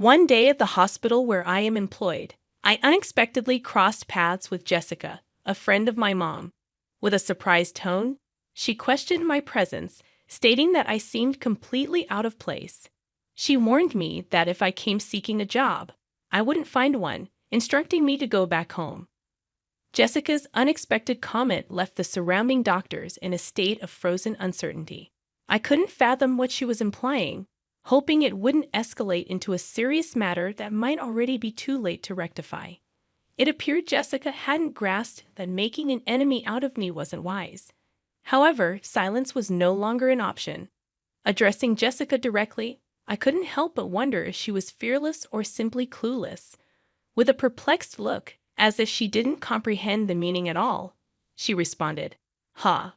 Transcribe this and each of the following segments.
One day at the hospital where I am employed, I unexpectedly crossed paths with Jessica, a friend of my mom. With a surprised tone, she questioned my presence, stating that I seemed completely out of place. She warned me that if I came seeking a job, I wouldn't find one, instructing me to go back home. Jessica's unexpected comment left the surrounding doctors in a state of frozen uncertainty. I couldn't fathom what she was implying, hoping it wouldn't escalate into a serious matter that might already be too late to rectify. It appeared Jessica hadn't grasped that making an enemy out of me wasn't wise. However, silence was no longer an option. Addressing Jessica directly, I couldn't help but wonder if she was fearless or simply clueless. With a perplexed look, as if she didn't comprehend the meaning at all, she responded, "Huh?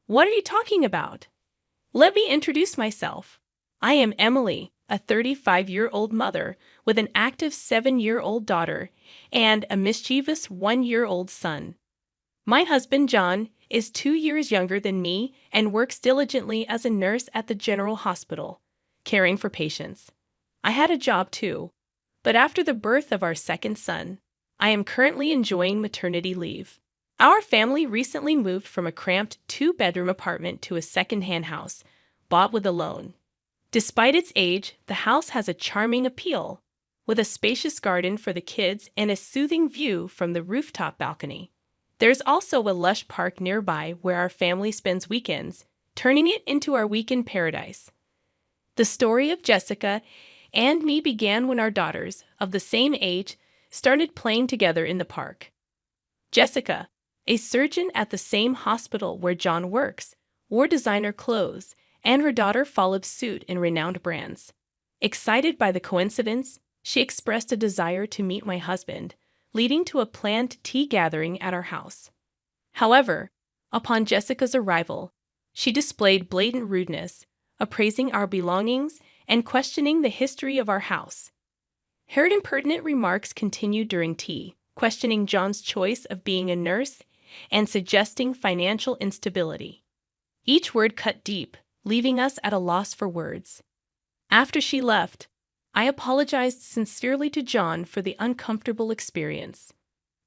What are you talking about? Let me introduce myself. I am Emily, a 35-year-old mother with an active 7-year-old daughter and a mischievous 1-year-old son. My husband, John, is 2 years younger than me and works diligently as a nurse at the general hospital, caring for patients. I had a job too, but after the birth of our second son, I am currently enjoying maternity leave. Our family recently moved from a cramped 2-bedroom apartment to a second-hand house, bought with a loan. Despite its age, the house has a charming appeal, with a spacious garden for the kids and a soothing view from the rooftop balcony. There's also a lush park nearby where our family spends weekends, turning it into our weekend paradise. The story of Jessica and me began when our daughters, of the same age, started playing together in the park. Jessica, a surgeon at the same hospital where John works, wore designer clothes, and her daughter followed suit in renowned brands. Excited by the coincidence, she expressed a desire to meet my husband, leading to a planned tea gathering at our house. However, upon Jessica's arrival, she displayed blatant rudeness, appraising our belongings and questioning the history of our house. Her impertinent remarks continued during tea, questioning John's choice of being a nurse and suggesting financial instability. Each word cut deep, leaving us at a loss for words. After she left, I apologized sincerely to John for the uncomfortable experience.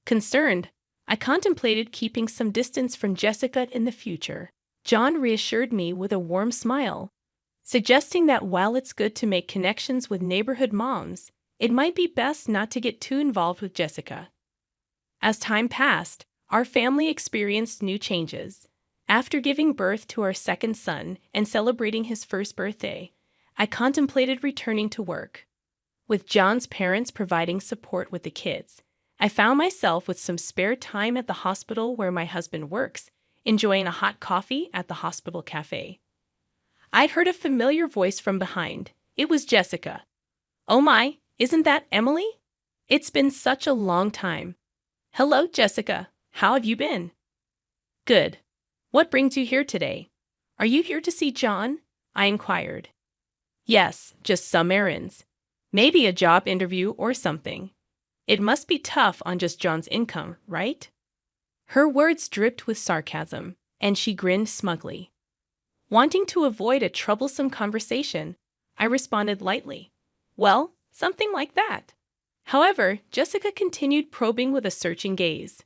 Concerned, I contemplated keeping some distance from Jessica in the future. John reassured me with a warm smile, suggesting that while it's good to make connections with neighborhood moms, it might be best not to get too involved with Jessica. As time passed, our family experienced new changes. After giving birth to our second son and celebrating his first birthday, I contemplated returning to work. With John's parents providing support with the kids, I found myself with some spare time at the hospital where my husband works, enjoying a hot coffee at the hospital cafe. I'd heard a familiar voice from behind. It was Jessica. "Oh my, isn't that Emily? It's been such a long time." "Hello, Jessica. How have you been?" "Good. What brings you here today? Are you here to see John?" I inquired. "Yes, just some errands. Maybe a job interview or something. It must be tough on just John's income, right?" Her words dripped with sarcasm, and she grinned smugly. Wanting to avoid a troublesome conversation, I responded lightly, "Well, something like that." However, Jessica continued probing with a searching gaze.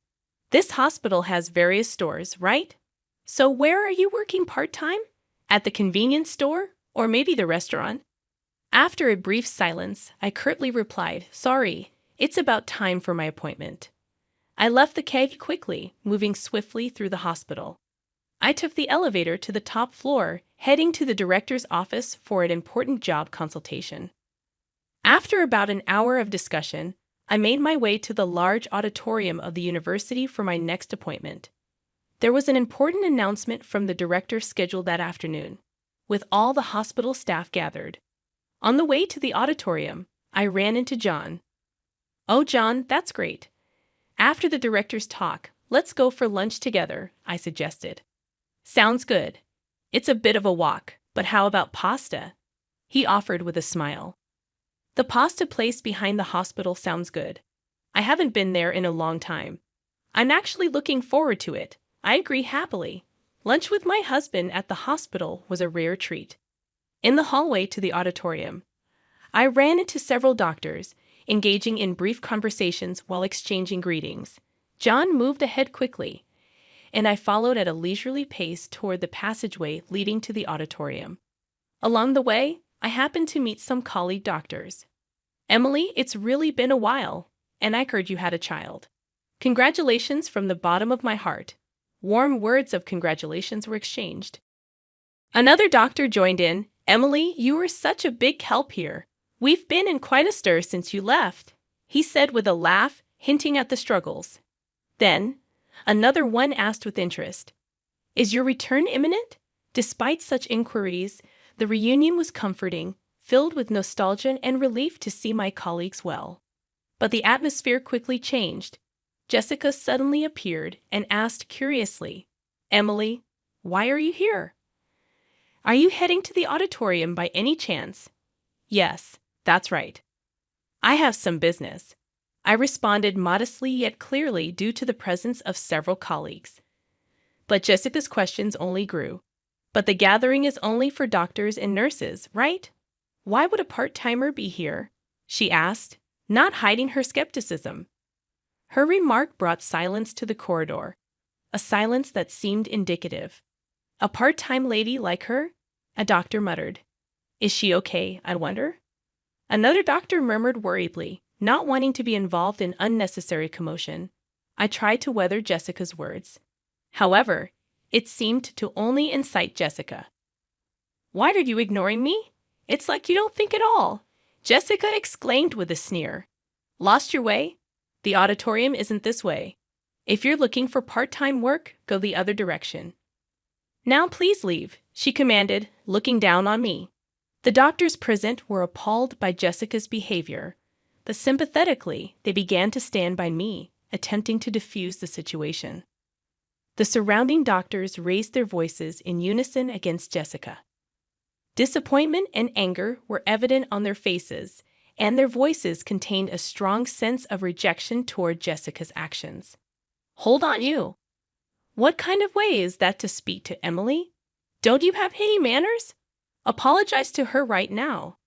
"This hospital has various stores, right? So where are you working part-time? At the convenience store? Or maybe the restaurant?" After a brief silence, I curtly replied, "Sorry, it's about time for my appointment." I left the cave quickly, moving swiftly through the hospital. I took the elevator to the top floor, heading to the director's office for an important job consultation. After about an hour of discussion, I made my way to the large auditorium of the university for my next appointment. There was an important announcement from the director scheduled that afternoon, with all the hospital staff gathered. On the way to the auditorium, I ran into John. "Oh, John, that's great. After the director's talk, let's go for lunch together," I suggested. "Sounds good. It's a bit of a walk, but how about pasta?" he offered with a smile. "The pasta place behind the hospital sounds good. I haven't been there in a long time. I'm actually looking forward to it." I agree happily. Lunch with my husband at the hospital was a rare treat. In the hallway to the auditorium, I ran into several doctors, engaging in brief conversations while exchanging greetings. John moved ahead quickly, and I followed at a leisurely pace toward the passageway leading to the auditorium. Along the way, I happened to meet some colleague doctors. "Emily, it's really been a while, and I heard you had a child. Congratulations from the bottom of my heart." Warm words of congratulations were exchanged. Another doctor joined in. "Emily, you were such a big help here. We've been in quite a stir since you left," he said with a laugh, hinting at the struggles. Then, another one asked with interest, "Is your return imminent?" Despite such inquiries, the reunion was comforting, filled with nostalgia and relief to see my colleagues well. But the atmosphere quickly changed. Jessica suddenly appeared and asked curiously, "Emily, why are you here? Are you heading to the auditorium by any chance?" "Yes, that's right. I have some business," I responded modestly yet clearly due to the presence of several colleagues. But Jessica's questions only grew. "But the gathering is only for doctors and nurses, right? Why would a part-timer be here?" she asked, not hiding her skepticism. Her remark brought silence to the corridor, a silence that seemed indicative. "A part-time lady like her?" a doctor muttered. "Is she okay, I wonder?" Another doctor murmured worriedly, not wanting to be involved in unnecessary commotion. I tried to weather Jessica's words. However, it seemed to only incite Jessica. "Why are you ignoring me? It's like you don't think at all," Jessica exclaimed with a sneer. "Lost your way? The auditorium isn't this way. If you're looking for part-time work, go the other direction." "Now please leave," she commanded, looking down on me. The doctors present were appalled by Jessica's behavior, but sympathetically, they began to stand by me, attempting to defuse the situation. The surrounding doctors raised their voices in unison against Jessica. Disappointment and anger were evident on their faces, and their voices contained a strong sense of rejection toward Jessica's actions. "Hold on, you! What kind of way is that to speak to Emily? Don't you have any manners? Apologize to her right now,"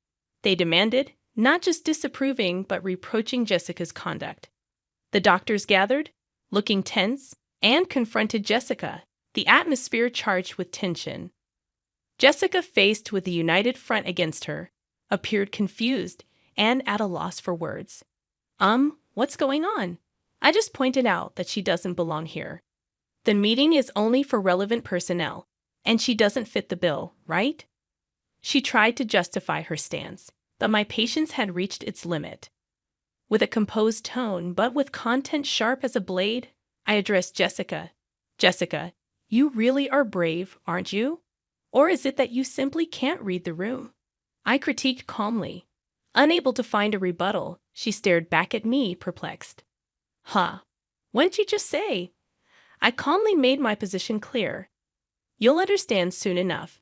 they demanded, not just disapproving but reproaching Jessica's conduct. The doctors gathered, looking tense, and confronted Jessica, the atmosphere charged with tension. Jessica, faced with the united front against her, appeared confused and at a loss for words. What's going on? I just pointed out that she doesn't belong here. The meeting is only for relevant personnel, and she doesn't fit the bill, right?" She tried to justify her stance, but my patience had reached its limit. With a composed tone, but with content sharp as a blade, I addressed Jessica. "Jessica, you really are brave, aren't you? Or is it that you simply can't read the room?" I critiqued calmly. Unable to find a rebuttal, she stared back at me, perplexed. "Huh. What'd you just say?" I calmly made my position clear. "You'll understand soon enough.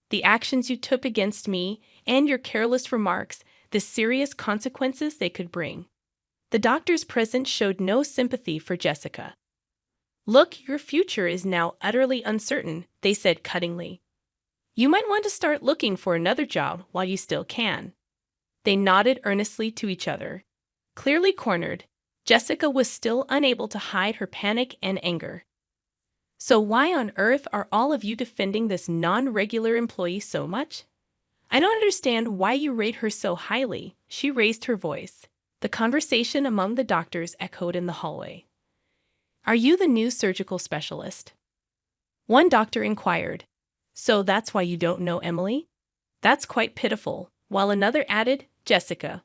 The actions you took against me and your careless remarks, the serious consequences they could bring." The doctors present showed no sympathy for Jessica. "Look, your future is now utterly uncertain," they said cuttingly. "You might want to start looking for another job while you still can." They nodded earnestly to each other. Clearly cornered, Jessica was still unable to hide her panic and anger. "So why on earth are all of you defending this non-regular employee so much? I don't understand why you rate her so highly," she raised her voice. The conversation among the doctors echoed in the hallway. "Are you the new surgical specialist?" One doctor inquired. "So that's why you don't know Emily? That's quite pitiful," while another added, "Jessica,"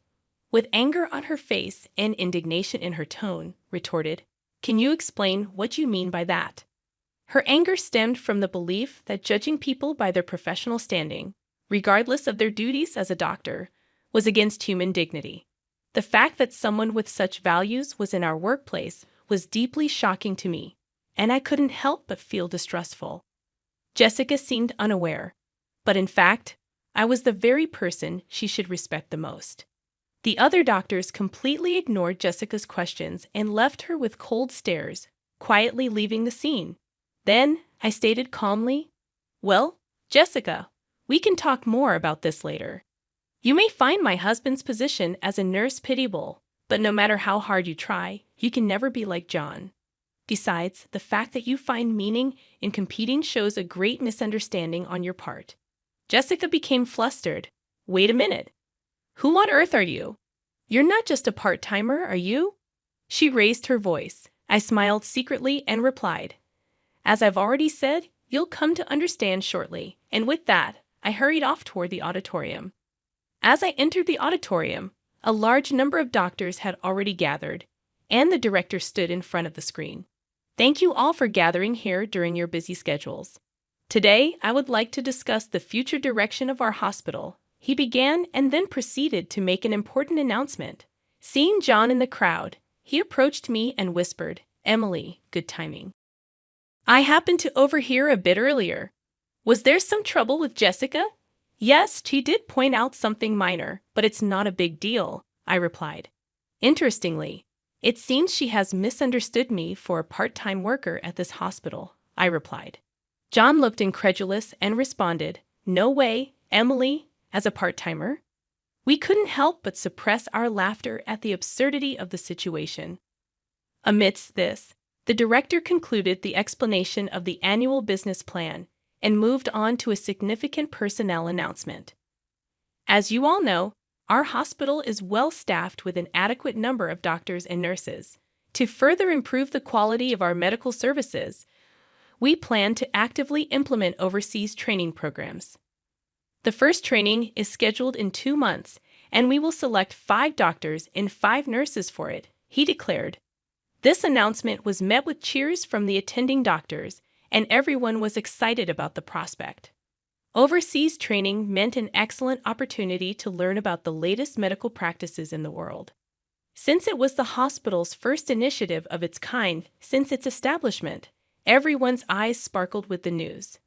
with anger on her face and indignation in her tone, retorted, "Can you explain what you mean by that?" Her anger stemmed from the belief that judging people by their professional standing, regardless of their duties as a doctor, was against human dignity. The fact that someone with such values was in our workplace was deeply shocking to me, and I couldn't help but feel distrustful. Jessica seemed unaware, but in fact, I was the very person she should respect the most. The other doctors completely ignored Jessica's questions and left her with cold stares, quietly leaving the scene. Then I stated calmly, "Well, Jessica, we can talk more about this later. You may find my husband's position as a nurse pitiable, but no matter how hard you try, you can never be like John. Besides, the fact that you find meaning in competing shows a great misunderstanding on your part. Jessica became flustered. Wait a minute. Who on earth are you? You're not just a part-timer, are you? She raised her voice. I smiled secretly and replied, as I've already said, you'll come to understand shortly. And with that, I hurried off toward the auditorium. As I entered the auditorium, a large number of doctors had already gathered, and the director stood in front of the screen. Thank you all for gathering here during your busy schedules. Today, I would like to discuss the future direction of our hospital. He began and then proceeded to make an important announcement. Seeing John in the crowd, he approached me and whispered, Emily, good timing. I happened to overhear a bit earlier. Was there some trouble with Jessica? Yes, she did point out something minor, but it's not a big deal, I replied. Interestingly, it seems she has misunderstood me for a part-time worker at this hospital, I replied. John looked incredulous and responded, No way, Emily, as a part-timer? We couldn't help but suppress our laughter at the absurdity of the situation. Amidst this, the director concluded the explanation of the annual business plan and moved on to a significant personnel announcement. As you all know, our hospital is well-staffed with an adequate number of doctors and nurses. To further improve the quality of our medical services, we plan to actively implement overseas training programs. The first training is scheduled in 2 months, and we will select 5 doctors and 5 nurses for it, he declared. This announcement was met with cheers from the attending doctors, and everyone was excited about the prospect. Overseas training meant an excellent opportunity to learn about the latest medical practices in the world. Since it was the hospital's first initiative of its kind since its establishment, everyone's eyes sparkled with the news.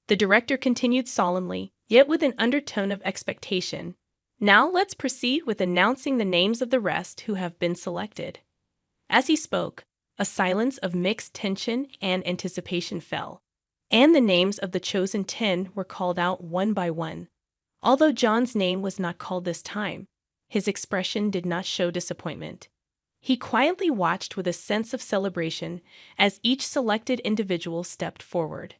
The director continued solemnly, yet with an undertone of expectation. Now let's proceed with announcing the names of the rest who have been selected. As he spoke, a silence of mixed tension and anticipation fell, and the names of the chosen 10 were called out one by one. Although John's name was not called this time, his expression did not show disappointment. He quietly watched with a sense of celebration as each selected individual stepped forward.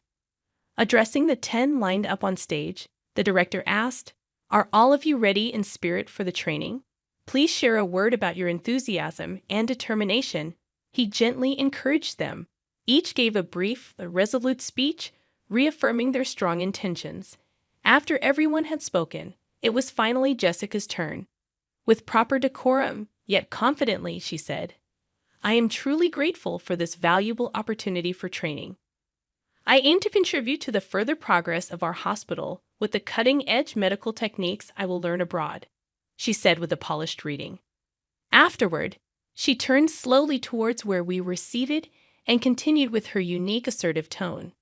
Addressing the 10 lined up on stage, the director asked, Are all of you ready in spirit for the training? Please share a word about your enthusiasm and determination. He gently encouraged them. Each gave a brief, resolute speech, reaffirming their strong intentions. After everyone had spoken, it was finally Jessica's turn. With proper decorum, yet confidently, she said, I am truly grateful for this valuable opportunity for training. I aim to contribute to the further progress of our hospital with the cutting-edge medical techniques I will learn abroad, she said with a polished greeting. Afterward, she turned slowly towards where we were seated and continued with her unique assertive tone.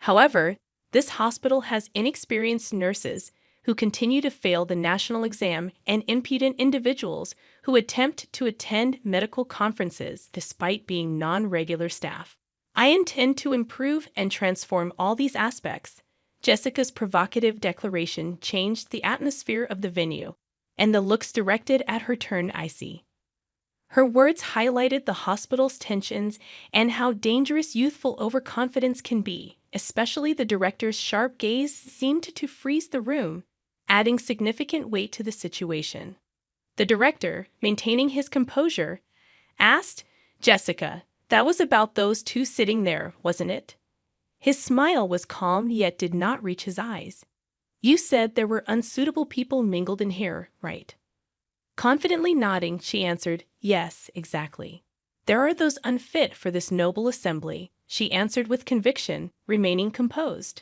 However, this hospital has inexperienced nurses who continue to fail the national exam and impudent individuals who attempt to attend medical conferences despite being non-regular staff. I intend to improve and transform all these aspects. Jessica's provocative declaration changed the atmosphere of the venue, and the looks directed at her turned icy. Her words highlighted the hospital's tensions and how dangerous youthful overconfidence can be, especially the director's sharp gaze seemed to freeze the room, adding significant weight to the situation. The director, maintaining his composure, asked, Jessica, that was about those 2 sitting there, wasn't it? His smile was calm yet did not reach his eyes. You said there were unsuitable people mingled in here, right? Confidently nodding, she answered, Yes, exactly. There are those unfit for this noble assembly, she answered with conviction, remaining composed.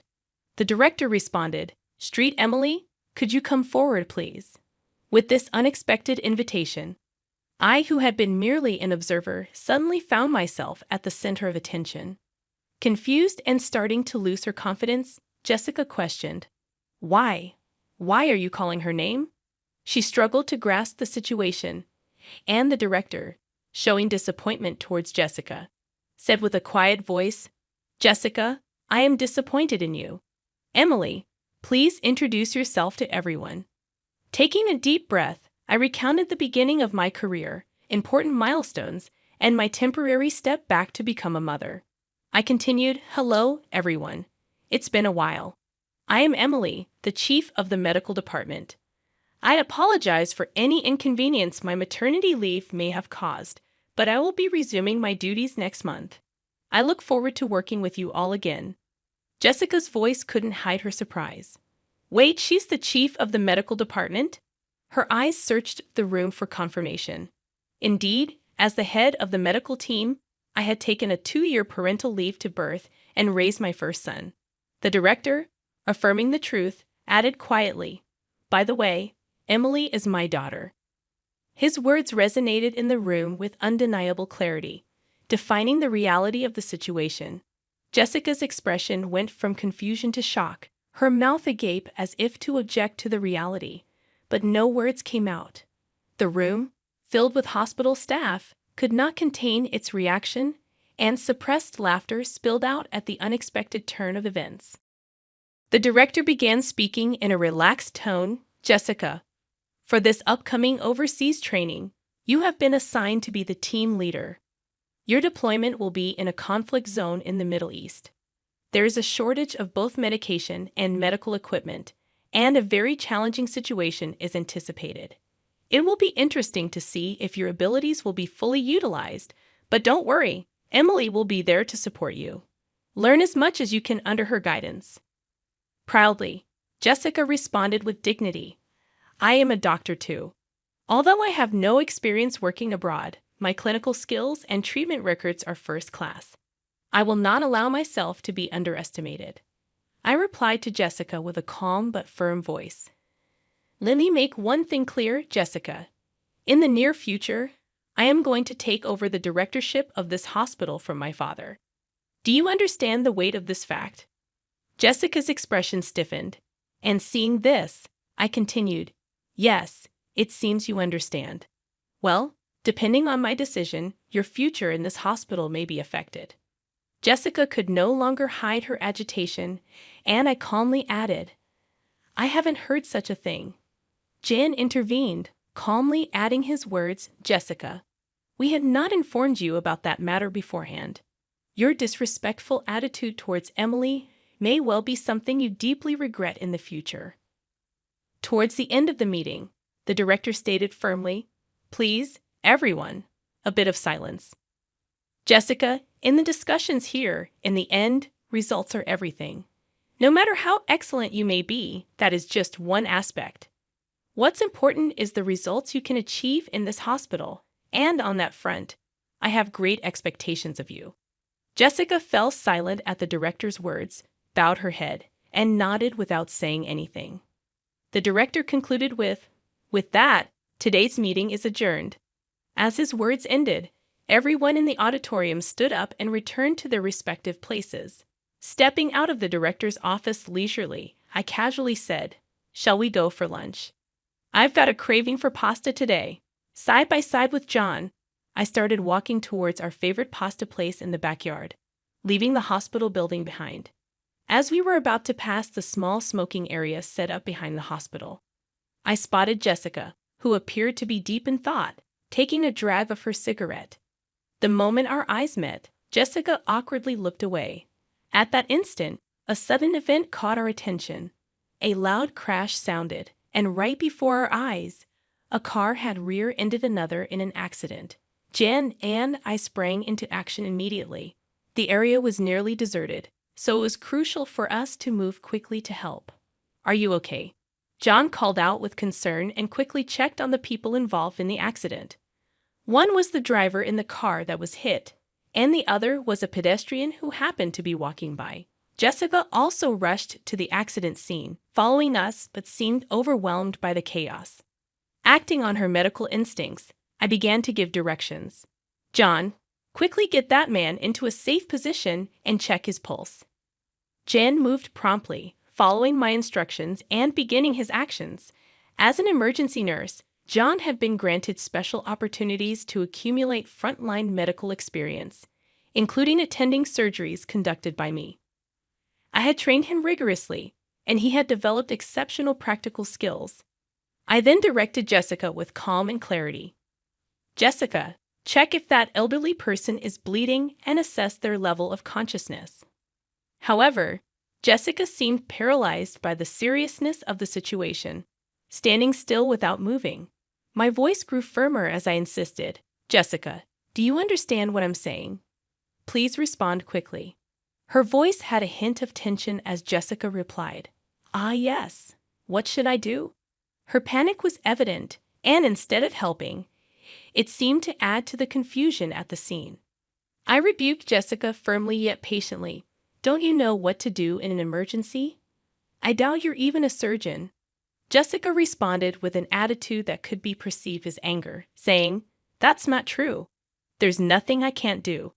The director responded, Street Emily, could you come forward, please? With this unexpected invitation, I, who had been merely an observer, suddenly found myself at the center of attention. Confused and starting to lose her confidence, Jessica questioned, Why? Why are you calling her name? She struggled to grasp the situation, and the director, showing disappointment towards Jessica, said with a quiet voice, Jessica, I am disappointed in you. Emily, please introduce yourself to everyone. Taking a deep breath, I recounted the beginning of my career, important milestones, and my temporary step back to become a mother. I continued, "Hello, everyone. It's been a while. I am Emily, the chief of the medical department. I apologize for any inconvenience my maternity leave may have caused, but I will be resuming my duties next month. I look forward to working with you all again." Jessica's voice couldn't hide her surprise. "Wait, she's the chief of the medical department?" Her eyes searched the room for confirmation. Indeed, as the head of the medical team, I had taken a 2-year parental leave to birth and raise my first son. The director, affirming the truth, added quietly, "By the way, Emily is my daughter." His words resonated in the room with undeniable clarity, defining the reality of the situation. Jessica's expression went from confusion to shock, her mouth agape as if to object to the reality, but no words came out. The room, filled with hospital staff, could not contain its reaction, and suppressed laughter spilled out at the unexpected turn of events. The director began speaking in a relaxed tone. "Jessica, for this upcoming overseas training, you have been assigned to be the team leader. Your deployment will be in a conflict zone in the Middle East. There is a shortage of both medication and medical equipment, and a very challenging situation is anticipated. It will be interesting to see if your abilities will be fully utilized, but don't worry, Emily will be there to support you. Learn as much as you can under her guidance." Proudly, Jessica responded with dignity, "I am a doctor too. Although I have no experience working abroad, my clinical skills and treatment records are first class. I will not allow myself to be underestimated." I replied to Jessica with a calm but firm voice. "Let me make one thing clear, Jessica. In the near future, I am going to take over the directorship of this hospital from my father. Do you understand the weight of this fact?" Jessica's expression stiffened, and seeing this, I continued, "Yes, it seems you understand. Well, depending on my decision, your future in this hospital may be affected." Jessica could no longer hide her agitation, and I calmly added, "I haven't heard such a thing." Jan intervened, calmly adding his words, "Jessica, we had not informed you about that matter beforehand. Your disrespectful attitude towards Emily may well be something you deeply regret in the future." Towards the end of the meeting, the director stated firmly, "Please, everyone, a bit of silence. Jessica, in the discussions here, in the end, results are everything. No matter how excellent you may be, that is just one aspect. What's important is the results you can achieve in this hospital, and on that front, I have great expectations of you." Jessica fell silent at the director's words, bowed her head, and nodded without saying anything. The director concluded with that, today's meeting is adjourned." As his words ended, everyone in the auditorium stood up and returned to their respective places. Stepping out of the director's office leisurely, I casually said, "Shall we go for lunch? I've got a craving for pasta today." Side by side with John, I started walking towards our favorite pasta place in the backyard, leaving the hospital building behind. As we were about to pass the small smoking area set up behind the hospital, I spotted Jessica, who appeared to be deep in thought, taking a drag of her cigarette. The moment our eyes met, Jessica awkwardly looked away. At that instant, a sudden event caught our attention. A loud crash sounded, and right before our eyes, a car had rear-ended another in an accident. Jen and I sprang into action immediately. The area was nearly deserted, so it was crucial for us to move quickly to help. "Are you okay?" John called out with concern and quickly checked on the people involved in the accident. One was the driver in the car that was hit, and the other was a pedestrian who happened to be walking by. Jessica also rushed to the accident scene, following us, but seemed overwhelmed by the chaos. Acting on her medical instincts, I began to give directions. "John, quickly get that man into a safe position and check his pulse." Jan moved promptly, following my instructions and beginning his actions. As an emergency nurse, John had been granted special opportunities to accumulate frontline medical experience, including attending surgeries conducted by me. I had trained him rigorously, and he had developed exceptional practical skills. I then directed Jessica with calm and clarity. Jessica, check if that elderly person is bleeding and assess their level of consciousness. However, Jessica seemed paralyzed by the seriousness of the situation, standing still without moving. My voice grew firmer as I insisted, Jessica, do you understand what I'm saying? Please respond quickly. Her voice had a hint of tension as Jessica replied, yes. What should I do? Her panic was evident, and instead of helping, it seemed to add to the confusion at the scene. I rebuked Jessica firmly yet patiently. Don't you know what to do in an emergency? I doubt you're even a surgeon. Jessica responded with an attitude that could be perceived as anger, saying, That's not true. There's nothing I can't do.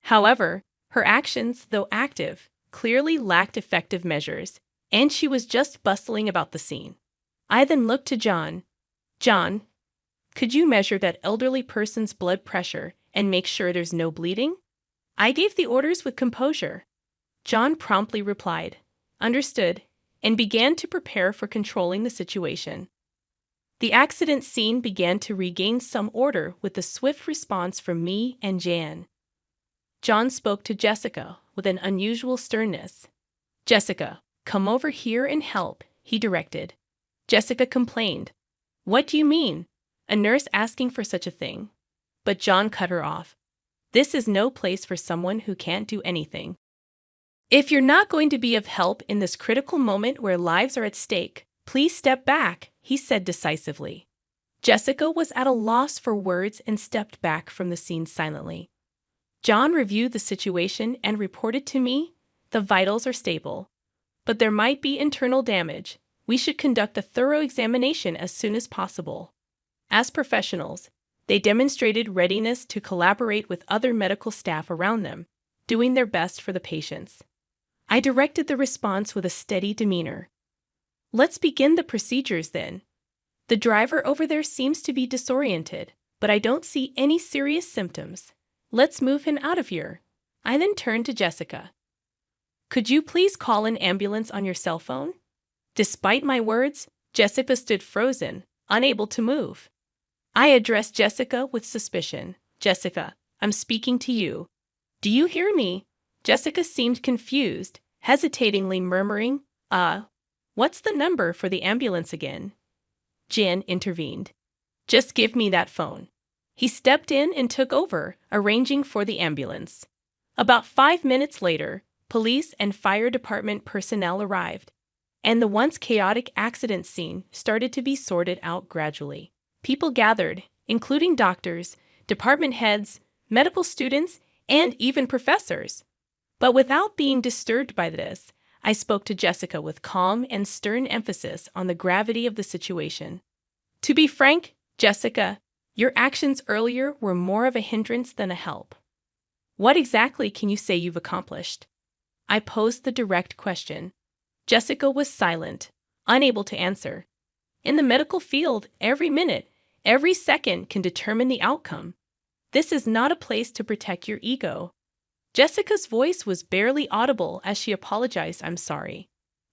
However, her actions, though active, clearly lacked effective measures, and she was just bustling about the scene. I then looked to John. John, could you measure that elderly person's blood pressure and make sure there's no bleeding? I gave the orders with composure. John promptly replied, Understood, and began to prepare for controlling the situation. The accident scene began to regain some order with a swift response from me and Jan. John spoke to Jessica with an unusual sternness. Jessica, come over here and help, he directed. Jessica complained. What do you mean? A nurse asking for such a thing? But John cut her off. This is no place for someone who can't do anything. If you're not going to be of help in this critical moment where lives are at stake, please step back, he said decisively. Jessica was at a loss for words and stepped back from the scene silently. John reviewed the situation and reported to me, the vitals are stable, but there might be internal damage. We should conduct a thorough examination as soon as possible. As professionals, they demonstrated readiness to collaborate with other medical staff around them, doing their best for the patients. I directed the response with a steady demeanor. Let's begin the procedures then. The driver over there seems to be disoriented, but I don't see any serious symptoms. Let's move him out of here. I then turned to Jessica. Could you please call an ambulance on your cell phone? Despite my words, Jessica stood frozen, unable to move. I addressed Jessica with suspicion. Jessica, I'm speaking to you. Do you hear me? Jessica seemed confused, hesitatingly murmuring, what's the number for the ambulance again? Jan intervened. Just give me that phone. He stepped in and took over, arranging for the ambulance. About 5 minutes later, police and fire department personnel arrived, and the once chaotic accident scene started to be sorted out gradually. People gathered, including doctors, department heads, medical students, and even professors. But without being disturbed by this, I spoke to Jessica with calm and stern emphasis on the gravity of the situation. To be frank, Jessica, your actions earlier were more of a hindrance than a help. What exactly can you say you've accomplished? I posed the direct question. Jessica was silent, unable to answer. In the medical field, every minute, every second can determine the outcome. This is not a place to protect your ego. Jessica's voice was barely audible as she apologized, I'm sorry.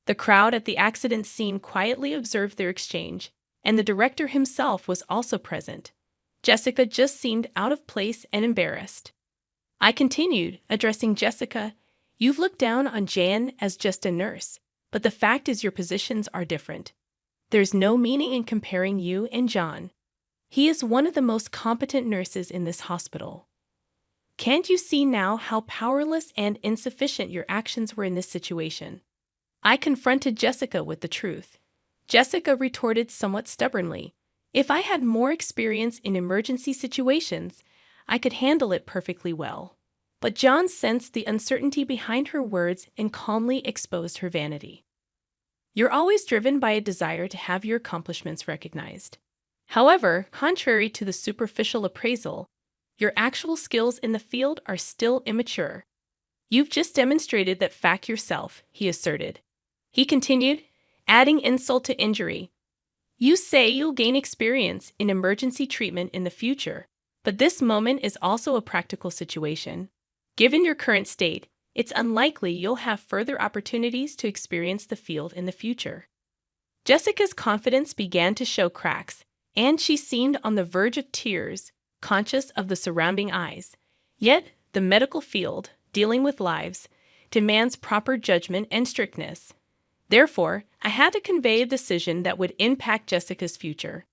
The crowd at the accident scene quietly observed their exchange, and the director himself was also present. Jessica just seemed out of place and embarrassed. I continued, addressing Jessica, You've looked down on Jan as just a nurse, but the fact is your positions are different. There's no meaning in comparing you and John. He is one of the most competent nurses in this hospital. Can't you see now how powerless and insufficient your actions were in this situation? I confronted Jessica with the truth. Jessica retorted somewhat stubbornly, If I had more experience in emergency situations, I could handle it perfectly well. But John sensed the uncertainty behind her words and calmly exposed her vanity. You're always driven by a desire to have your accomplishments recognized. However, contrary to the superficial appraisal, your actual skills in the field are still immature. You've just demonstrated that fact yourself, he asserted. He continued, adding insult to injury. You say you'll gain experience in emergency treatment in the future, but this moment is also a practical situation. Given your current state, it's unlikely you'll have further opportunities to experience the field in the future. Jessica's confidence began to show cracks, and she seemed on the verge of tears, conscious of the surrounding eyes. Yet, the medical field, dealing with lives, demands proper judgment and strictness. Therefore, I had to convey a decision that would impact Jessica's future.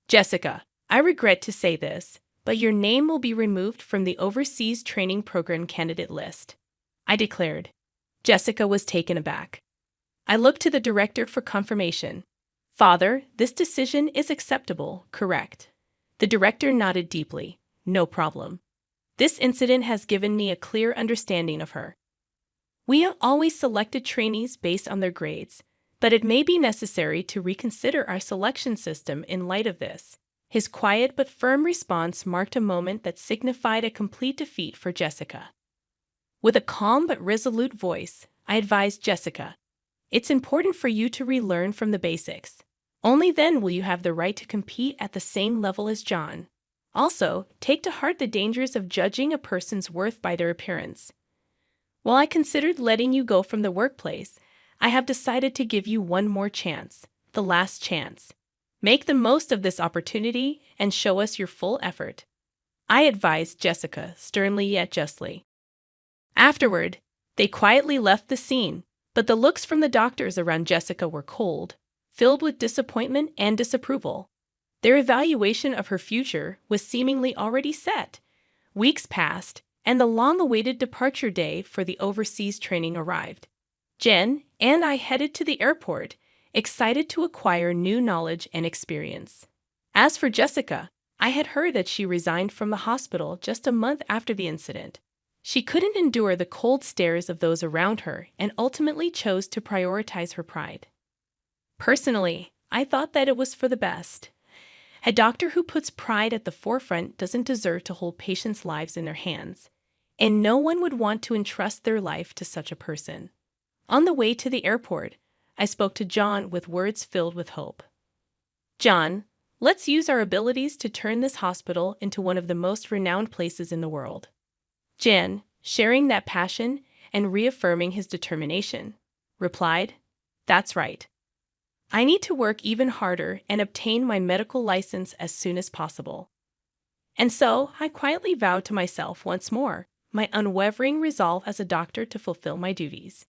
Jessica, I regret to say this, but your name will be removed from the Overseas Training Program candidate list, I declared. Jessica was taken aback. I looked to the director for confirmation. Father, this decision is acceptable, correct? The director nodded deeply. No problem. This incident has given me a clear understanding of her. We have always selected trainees based on their grades, but it may be necessary to reconsider our selection system in light of this. His quiet but firm response marked a moment that signified a complete defeat for Jessica. With a calm but resolute voice, I advised Jessica, it's important for you to relearn from the basics. Only then will you have the right to compete at the same level as John. Also, take to heart the dangers of judging a person's worth by their appearance. While I considered letting you go from the workplace, I have decided to give you one more chance, the last chance. Make the most of this opportunity and show us your full effort. I advised Jessica, sternly yet justly. Afterward, they quietly left the scene, but the looks from the doctors around Jessica were cold, filled with disappointment and disapproval. Their evaluation of her future was seemingly already set. Weeks passed, and the long-awaited departure day for the overseas training arrived. Jen and I headed to the airport, excited to acquire new knowledge and experience. As for Jessica, I had heard that she resigned from the hospital just a month after the incident. She couldn't endure the cold stares of those around her and ultimately chose to prioritize her pride. Personally, I thought that it was for the best. A doctor who puts pride at the forefront doesn't deserve to hold patients' lives in their hands, and no one would want to entrust their life to such a person. On the way to the airport, I spoke to John with words filled with hope. John, let's use our abilities to turn this hospital into one of the most renowned places in the world. Jen, sharing that passion and reaffirming his determination, replied, That's right. I need to work even harder and obtain my medical license as soon as possible. And so I quietly vowed to myself once more my unwavering resolve as a doctor to fulfill my duties.